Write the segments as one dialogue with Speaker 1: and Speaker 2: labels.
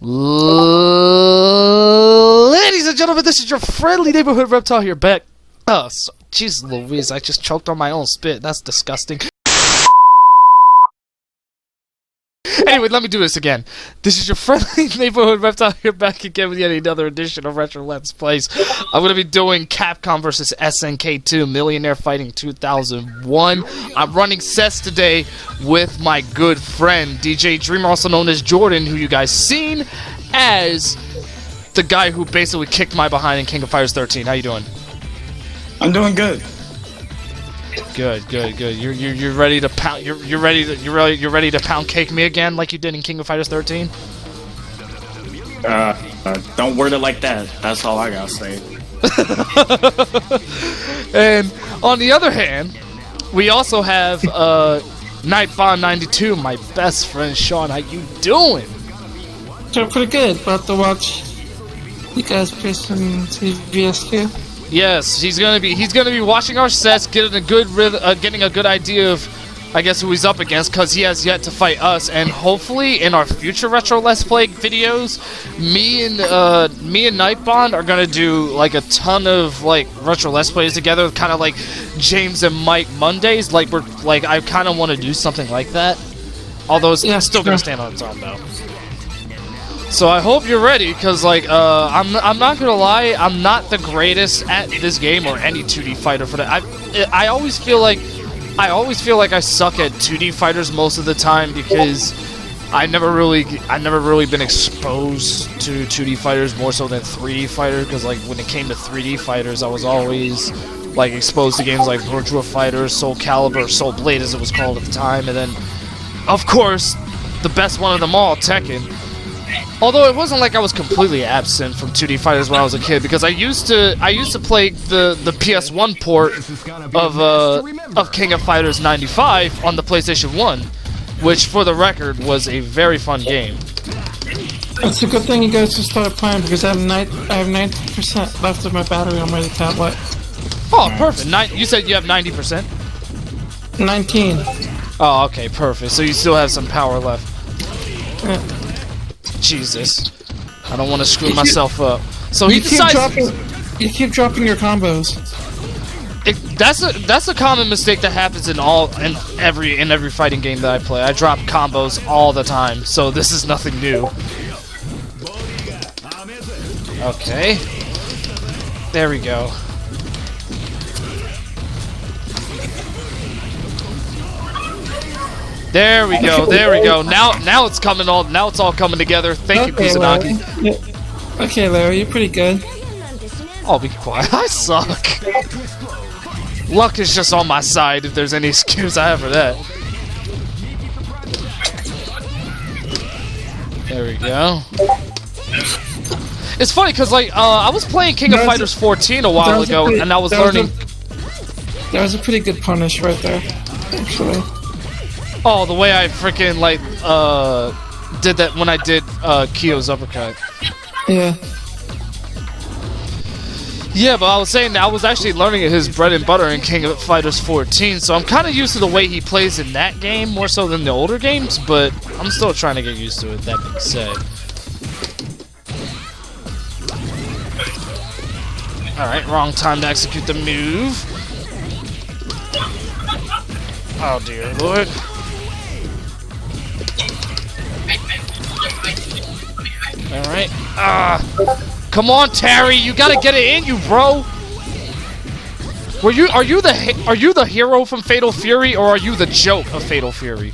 Speaker 1: Ladies and gentlemen, this is your friendly neighborhood reptile here back. Jeez Louise, I just choked on my own spit. That's disgusting. Anyway, let me do this again. This is your friendly neighborhood reptile here back again with yet another edition of Retro Let's Plays. I'm going to be doing Capcom vs. SNK 2 Millionaire Fighting 2001. I'm running sets today with my good friend DjDreamer, also known as Jordan, who you guys seen as the guy who basically kicked my behind in King of Fighters 13. How you doing?
Speaker 2: I'm doing good.
Speaker 1: Good. You're ready to pound. You're ready to pound cake me again like you did in King of Fighters 13.
Speaker 2: Don't word it like that. That's all I gotta say.
Speaker 1: And on the other hand, we also have nightbound92, my best friend Sean. How you doing?
Speaker 3: Doing pretty good. About to watch you guys play some VSQ.
Speaker 1: Yes, he's gonna be watching our sets, getting a good idea of, I guess, who he's up against, because he has yet to fight us. And hopefully, in our future Retro Let's Play videos, me and Nightbound are gonna do like a ton of like Retro Let's Plays together, kind of like James and Mike Mondays. I kind of want to do something like that. Although it's still gonna stand on its own though. So I hope you're ready, because like I'm not gonna lie, I'm not the greatest at this game or any 2D fighter for that. I always feel like I suck at 2D fighters most of the time, because I never really been exposed to 2D fighters more so than 3D fighters. Because like when it came to 3D fighters, I was always like exposed to games like Virtua Fighter, Soul Calibur, Soul Blade as it was called at the time, and then of course the best one of them all, Tekken. Although it wasn't like I was completely absent from 2D fighters when I was a kid, because I used to play the PS1 port of King of Fighters 95 on the PlayStation 1, which for the record was a very fun game.
Speaker 3: It's a good thing you guys just started playing, because I have 90% left of my battery on my tablet.
Speaker 1: Oh, perfect. You said you have 90%?
Speaker 3: 19.
Speaker 1: Oh, okay, perfect. So you still have some power left.
Speaker 3: Yeah.
Speaker 1: Jesus, I don't want to screw myself up. So he decides.
Speaker 3: You keep dropping your combos.
Speaker 1: That's a common mistake that happens in every fighting game that I play. I drop combos all the time, so this is nothing new. Okay, there we go. There we go. Now it's coming all. Now it's all coming together. Thank you, Kusanagi.
Speaker 3: Okay, Larry, you're pretty good.
Speaker 1: I'll be quiet. I suck. Luck is just on my side if there's any excuse I have for that. There we go. It's funny because like I was playing King of Fighters 14 a while ago, and I was learning.
Speaker 3: That was a pretty good punish right there, actually.
Speaker 1: Oh, the way I freaking like did that when I did Kyo's uppercut.
Speaker 3: Yeah.
Speaker 1: Yeah, but I was saying that I was actually learning his bread and butter in King of Fighters 14, so I'm kind of used to the way he plays in that game more so than the older games, but I'm still trying to get used to it. That being said. All right, wrong time to execute the move. Oh dear Lord. Alright. Come on, Terry, you gotta get it in you, bro. Are you the hero from Fatal Fury, or are you the joke of Fatal Fury?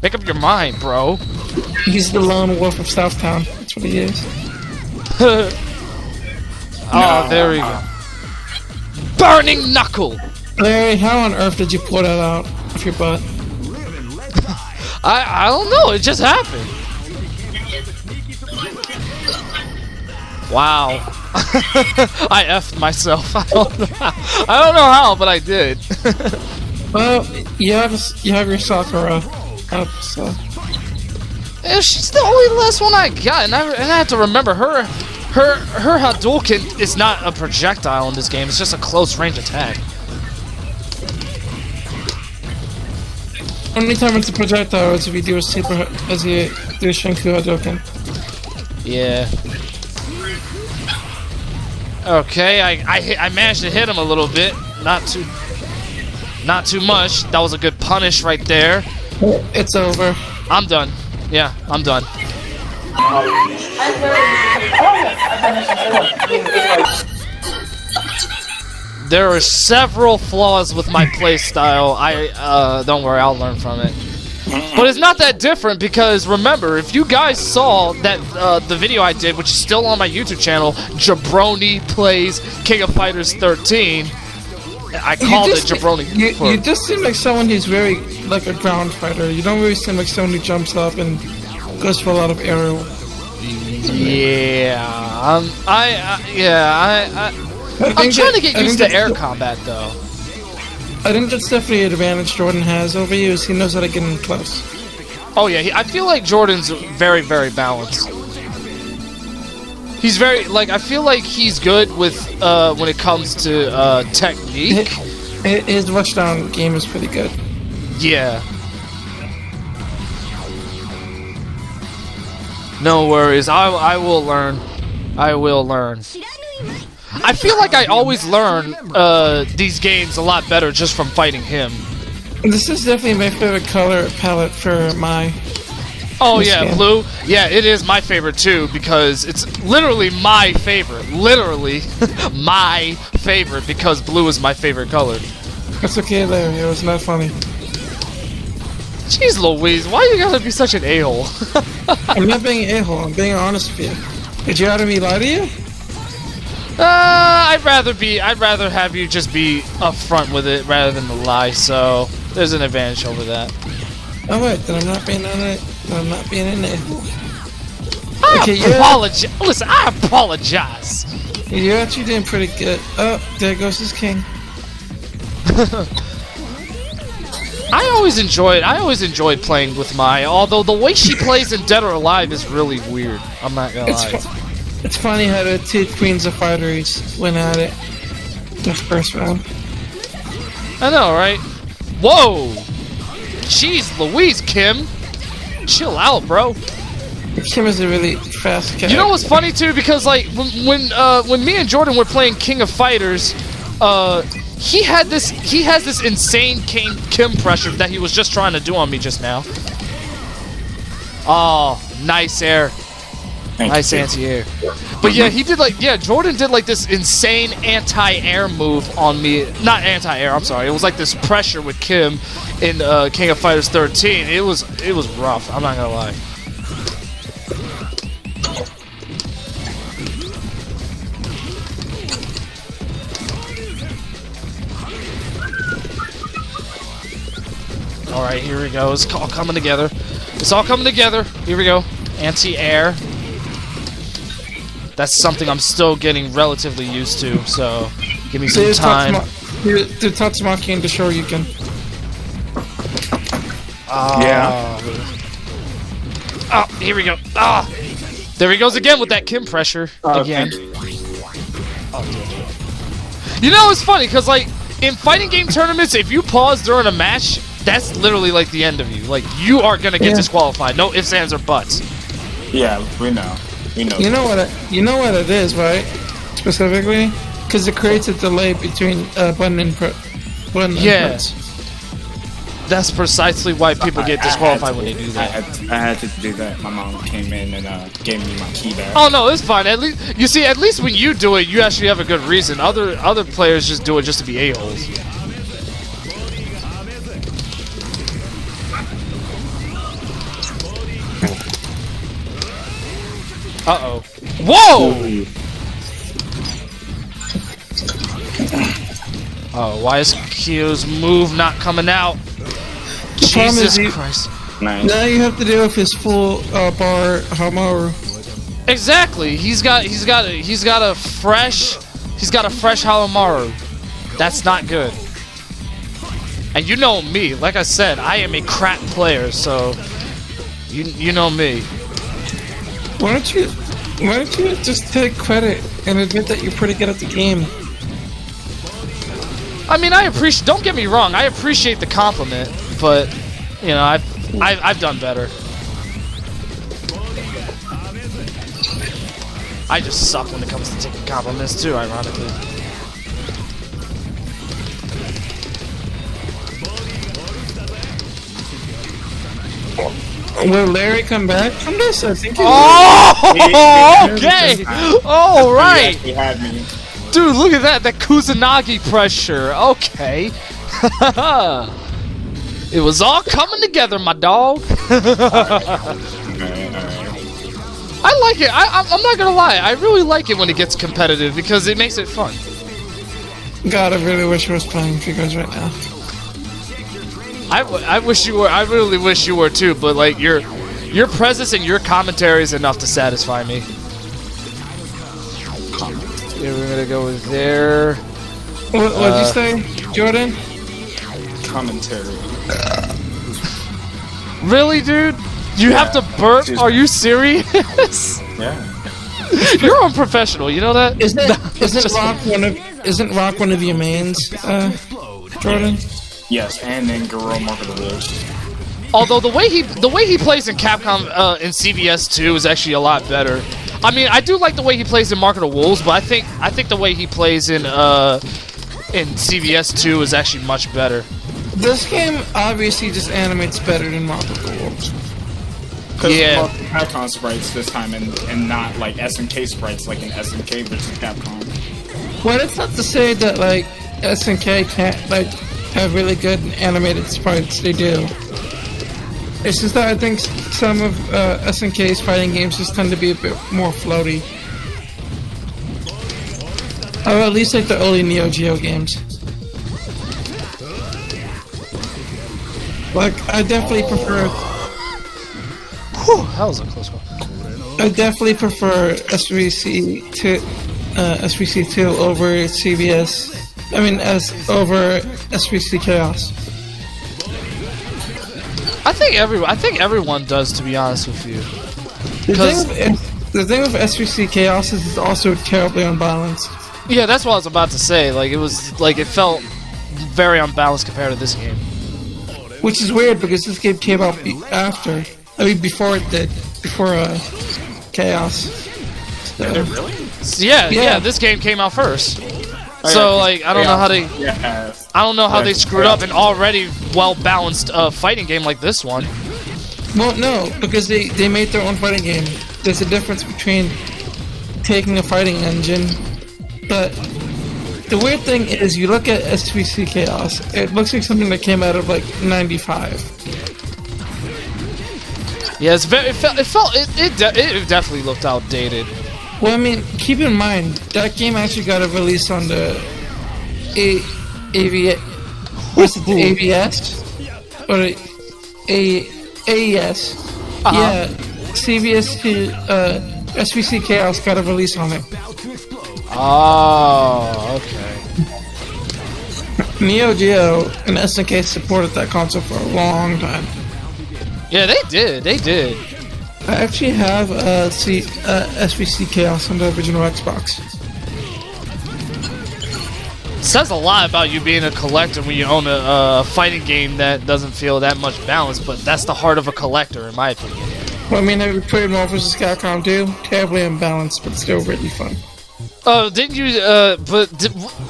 Speaker 1: Make up your mind, bro.
Speaker 3: He's the lone wolf of Southtown. That's what he is.
Speaker 1: Oh, there we go. Burning Knuckle!
Speaker 3: Larry, how on earth did you pull that out of your butt?
Speaker 1: I don't know, it just happened. Wow. I effed myself. I don't know how, but I did.
Speaker 3: Well, you have your Sakura up, so.
Speaker 1: Yeah, she's the only last one I got, and I have to remember her Hadouken is not a projectile in this game. It's just a close range attack.
Speaker 3: Only time it's a projectile is if you do a Shinku Hadouken.
Speaker 1: Yeah. Okay, I managed to hit him a little bit. Not too much. That was a good punish right there.
Speaker 3: It's over.
Speaker 1: I'm done. Yeah, I'm done. There are several flaws with my playstyle. Don't worry, I'll learn from it. But it's not that different because remember, if you guys saw that the video I did, which is still on my YouTube channel, Jabroni plays King of Fighters 13. I called it Jabroni.
Speaker 3: You just seem like someone who's very like a ground fighter. You don't really seem like someone who jumps up and goes for a lot of aerial.
Speaker 1: Yeah, I'm trying to get used to air combat though.
Speaker 3: I think that's definitely an advantage Jordan has over you, is he knows how to get in close.
Speaker 1: Oh yeah, I feel like Jordan's very, very balanced. He's very, like, I feel like he's good with, when it comes to, technique.
Speaker 3: His rushdown game is pretty good.
Speaker 1: Yeah. No worries, I will learn. I will learn. I feel like I always learn these games a lot better just from fighting him.
Speaker 3: This is definitely my favorite color palette for my...
Speaker 1: Oh yeah, game. Blue. Yeah, it is my favorite too because it's literally my favorite. Literally my favorite because blue is my favorite color.
Speaker 3: That's okay, Larry. It was not funny.
Speaker 1: Jeez Louise, why you gotta be such an a-hole?
Speaker 3: I'm not being an a-hole. I'm being honest with you. Did you rather me lie to you?
Speaker 1: I'd rather have you just be upfront with it rather than the lie, so there's an advantage over that.
Speaker 3: Alright, then I'm not being on it. I'm not being an a-hole.
Speaker 1: I apologize. Listen, I apologize.
Speaker 3: You're actually doing pretty good. Oh, there goes his king.
Speaker 1: I always enjoyed playing with Mai, although the way she plays in Dead or Alive is really weird. I'm not gonna lie.
Speaker 3: It's funny how the two queens of fighters went at it the first round.
Speaker 1: I know, right? Whoa! Jeez Louise, Kim! Chill out, bro.
Speaker 3: Kim is a really fast character.
Speaker 1: You know what's funny too? Because like when me and Jordan were playing King of Fighters, he has this insane Kim pressure that he was just trying to do on me just now. Oh, nice air. Nice anti-air. But yeah, Jordan did like this insane anti-air move on me. Not anti-air, I'm sorry. It was like this pressure with Kim in King of Fighters 13. It was rough, I'm not gonna lie. Alright, here we go. It's all coming together. It's all coming together. Here we go. Anti-air. That's something I'm still getting relatively used to, so give me some time.
Speaker 3: Do Tatsumaki and the Shoryuken.
Speaker 2: Yeah.
Speaker 1: Oh, here we go. Ah, there he goes again with that Kim pressure again. Oh, you know, it's funny because like in fighting game tournaments, if you pause during a match, that's literally like the end of you. Like you are gonna get disqualified. No ifs, ands, or buts.
Speaker 2: Yeah, we know. We know.
Speaker 3: You know what it is, right? Specifically, because it creates a delay between button input.
Speaker 1: Yes. That's precisely why people get disqualified when they do that.
Speaker 2: I had to do that. My mom came in and gave me my key back.
Speaker 1: Oh no, it's fine. At least you see, at least when you do it, you actually have a good reason. Other players just do it just to be a-holes. Uh-oh. Whoa! Oh, why is Q's move not coming out? Jesus Christ.
Speaker 2: Nice.
Speaker 3: Now you have to deal with his full bar Hamaru.
Speaker 1: Exactly. He's got a fresh Hamaru. That's not good. And you know me, like I said, I am a crap player, so you know me.
Speaker 3: Why don't you just take credit and admit that you're pretty good at the game?
Speaker 1: I mean, don't get me wrong, I appreciate the compliment, but you know, I've done better. I just suck when it comes to taking compliments too, ironically.
Speaker 3: Will Larry come back from this? I think he will.
Speaker 1: Oh, okay! Alright!
Speaker 2: He had me.
Speaker 1: Dude, look at that! That Kusanagi pressure! Okay. It was all coming together, my dog.
Speaker 2: Alright.
Speaker 1: I like it. I'm not gonna lie. I really like it when it gets competitive because it makes it fun.
Speaker 3: God, I really wish I was playing figures right now.
Speaker 1: I wish you were. I really wish you were too. But like your presence and your commentary is enough to satisfy me. Yeah, we're gonna go with there.
Speaker 3: What'd you say, Jordan?
Speaker 2: Commentary.
Speaker 1: Really, dude? You have to burp? Are you serious?
Speaker 2: Yeah.
Speaker 1: You're unprofessional. You know that?
Speaker 3: Isn't Rock one of your mains, Jordan?
Speaker 2: Yes, and then Garo Mark of the Wolves.
Speaker 1: Although the way he plays in Capcom in CVS 2 is actually a lot better. I mean, I do like the way he plays in Mark of the Wolves, but I think the way he plays in CVS 2 is actually much better.
Speaker 3: This game obviously just animates better than Mark of the Wolves.
Speaker 1: Yeah.
Speaker 2: Capcom sprites this time and not like SNK sprites like in SNK versus Capcom.
Speaker 3: Well, it's not to say that like SNK can't like have really good animated sprites. They do. It's just that I think some of SNK's fighting games just tend to be a bit more floaty. Or at least like the early Neo Geo games. Like, I definitely prefer...
Speaker 1: Whew, that was a close one.
Speaker 3: I definitely prefer SVC2 over CVS. I mean, over SVC Chaos.
Speaker 1: I think everyone does, to be honest with you.
Speaker 3: The thing with SVC Chaos is it's also terribly unbalanced.
Speaker 1: Yeah, that's what I was about to say. Like it felt very unbalanced compared to this game.
Speaker 3: Which is weird because this game came out after. I mean, before it did. Before Chaos. So.
Speaker 2: Did it really?
Speaker 1: Yeah, this game came out first. So like I don't know how they screwed up an already well balanced fighting game like this one.
Speaker 3: Well, no, because they made their own fighting game. There's a difference between taking a fighting engine, but the weird thing is you look at SVC Chaos, it looks like something that came out of like '95.
Speaker 1: Yeah, it definitely looked outdated.
Speaker 3: Well, I mean, keep in mind that game actually got a release on the AVS or the AES. Yeah, SVC Chaos got a release on it.
Speaker 1: Oh, okay.
Speaker 3: Neo Geo and SNK supported that console for a long time.
Speaker 1: Yeah, they did.
Speaker 3: I actually have SVC Chaos on the original Xbox.
Speaker 1: Says a lot about you being a collector when you own a fighting game that doesn't feel that much balanced, but that's the heart of a collector, in my opinion.
Speaker 3: Well, I mean, I played Marvel vs. Capcom 2, terribly unbalanced, but still really fun.
Speaker 1: Didn't you?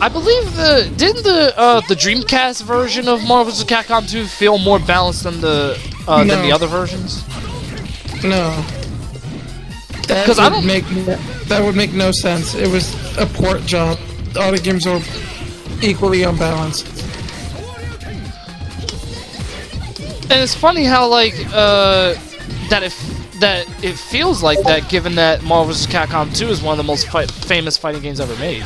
Speaker 1: I believe didn't the Dreamcast version of Marvel vs. Capcom 2 feel more balanced than the other versions?
Speaker 3: No. That would make no sense. It was a port job. All the games were equally unbalanced.
Speaker 1: And it's funny how like that it feels like that, given that Marvel vs. Capcom 2 is one of the most famous fighting games ever made.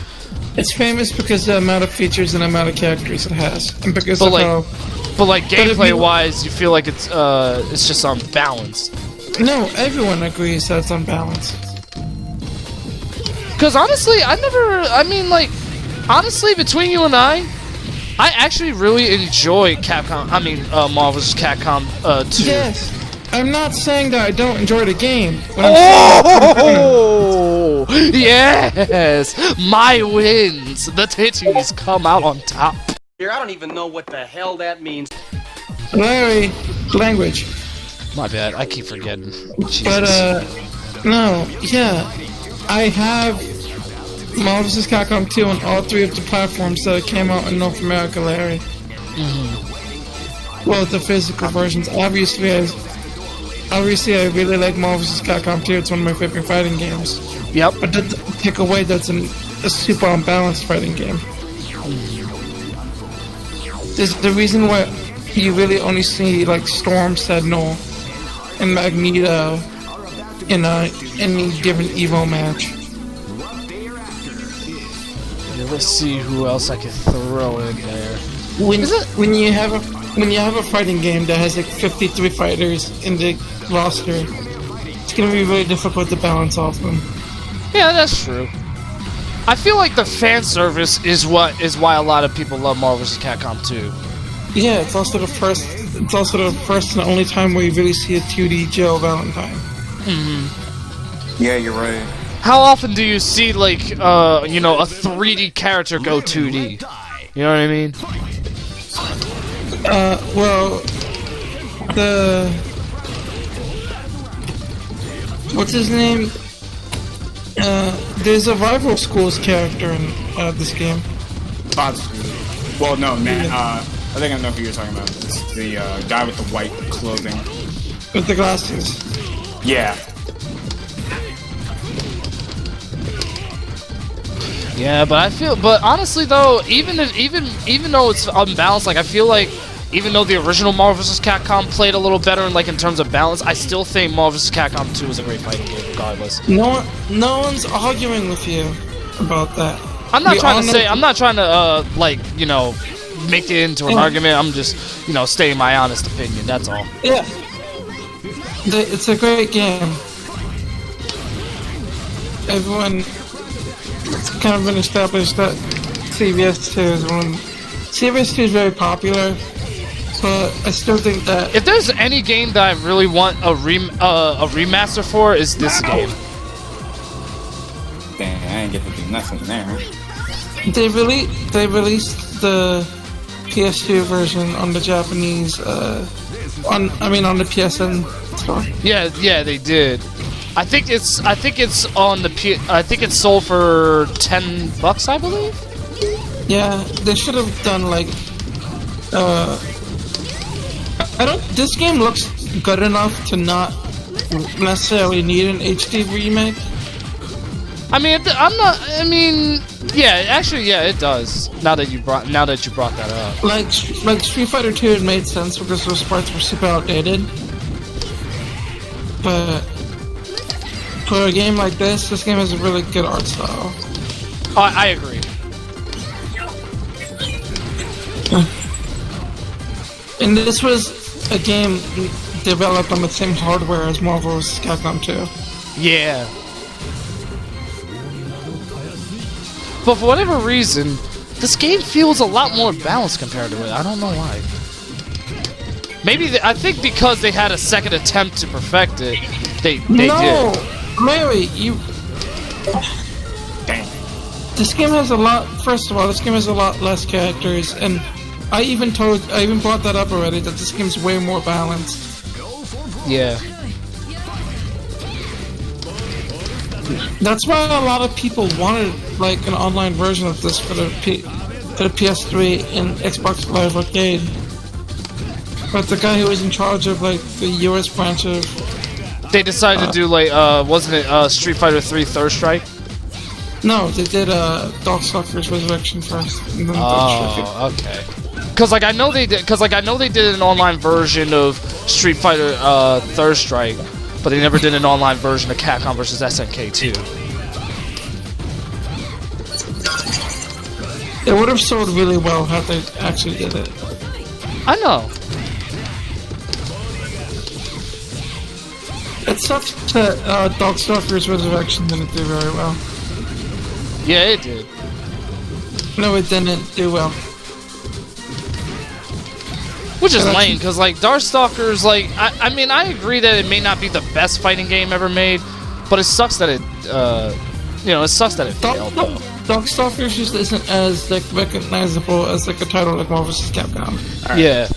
Speaker 3: It's famous because of the amount of features and the amount of characters it has, and because
Speaker 1: but gameplay-wise, you feel like it's just unbalanced.
Speaker 3: No, everyone agrees that it's unbalanced.
Speaker 1: Because honestly, honestly, between you and I actually really enjoy Marvel vs. Capcom 2.
Speaker 3: Yes. I'm not saying that I don't enjoy the game.
Speaker 1: Oh! Yes! My wins! The titties come out on top.
Speaker 4: I don't even know what the hell that means.
Speaker 3: Larry, language.
Speaker 1: My bad, I keep forgetting. Jesus.
Speaker 3: But, no, yeah. I have Marvel vs. Capcom 2 on all 3 of the platforms that came out in North America, Larry. Well, the physical versions. Obviously, I really like Marvel vs. Capcom 2. It's one of my favorite fighting games.
Speaker 1: Yep.
Speaker 3: But that doesn't take away that's a super unbalanced fighting game. There's the reason why you really only see like Storm, Sentinel, and Magneto in any given Evo match.
Speaker 1: Yeah, let's see who else I can throw in there.
Speaker 3: When you have a fighting game that has like 53 fighters in the roster, it's gonna be really difficult to balance off them.
Speaker 1: Yeah, that's true. I feel like the fan service is why a lot of people love Marvel vs. Capcom 2.
Speaker 3: Yeah, it's also the first and only time where you really see a 2D Jill Valentine.
Speaker 2: Yeah, you're right.
Speaker 1: How often do you see like a 3D character go 2D? You know what I mean?
Speaker 3: Well, what's his name? There's a rival schools character in this game.
Speaker 2: Well, no, man. I think I know who you're talking about. It's the guy with the white clothing.
Speaker 3: With the glasses.
Speaker 2: Yeah.
Speaker 1: Yeah, but honestly though, even though it's unbalanced, like I feel like even though the original Marvel vs. Capcom played a little better in terms of balance, I still think Marvel vs. Capcom 2 is a great fighting game regardless.
Speaker 3: No one's arguing with you about that.
Speaker 1: I'm not trying to make it into an argument. I'm just, stating my honest opinion. That's all.
Speaker 3: Yeah. It's a great game. It's kind of been established that CVS 2 is CVS 2 is very popular, but I still think that
Speaker 1: if there's any game that I really want a remaster for, is this game.
Speaker 2: Dang, I didn't get to do nothing there.
Speaker 3: They released the PS2 version on the Japanese on the PSN store.
Speaker 1: Yeah, they did. I think it's on the I think it's sold for $10, I believe.
Speaker 3: Yeah, they should have done this game looks good enough to not necessarily need an HD remake.
Speaker 1: Yeah, it does. Now that you brought that up.
Speaker 3: Like Street Fighter 2, it made sense because those parts were super outdated. But for a game like this game has a really good art style.
Speaker 1: I agree.
Speaker 3: And this was a game developed on the same hardware as Marvel vs. Capcom 2.
Speaker 1: Yeah. But for whatever reason, this game feels a lot more balanced compared to it. I don't know why. Maybe I think because they had a second attempt to perfect it, they did.
Speaker 3: No, Mary, you.
Speaker 2: Dang.
Speaker 3: This game has a lot. First of all, this game has a lot less characters, and I even brought that up already. That this game's way more balanced.
Speaker 1: Yeah.
Speaker 3: That's why a lot of people wanted an online version of this for the PS3 and Xbox Live Arcade. But the guy who was in charge of the US branch of...
Speaker 1: They decided to do wasn't it Street Fighter 3 Third Strike?
Speaker 3: No, they did Darkstalkers Resurrection first. And then
Speaker 1: okay. Cause I know they did an online version of Street Fighter Third Strike, but they never did an online version of Capcom vs. SNK 2.
Speaker 3: It would have sold really well had they actually did it.
Speaker 1: I know.
Speaker 3: It sucks that Darkstalkers Resurrection didn't do very well.
Speaker 1: Yeah, it did.
Speaker 3: No, it didn't do well.
Speaker 1: Which is lame, because Darkstalkers, I agree that it may not be the best fighting game ever made, but it sucks that it failed.
Speaker 3: Darkstalkers just isn't as recognizable as a title like Marvel vs. Capcom.
Speaker 1: Yeah.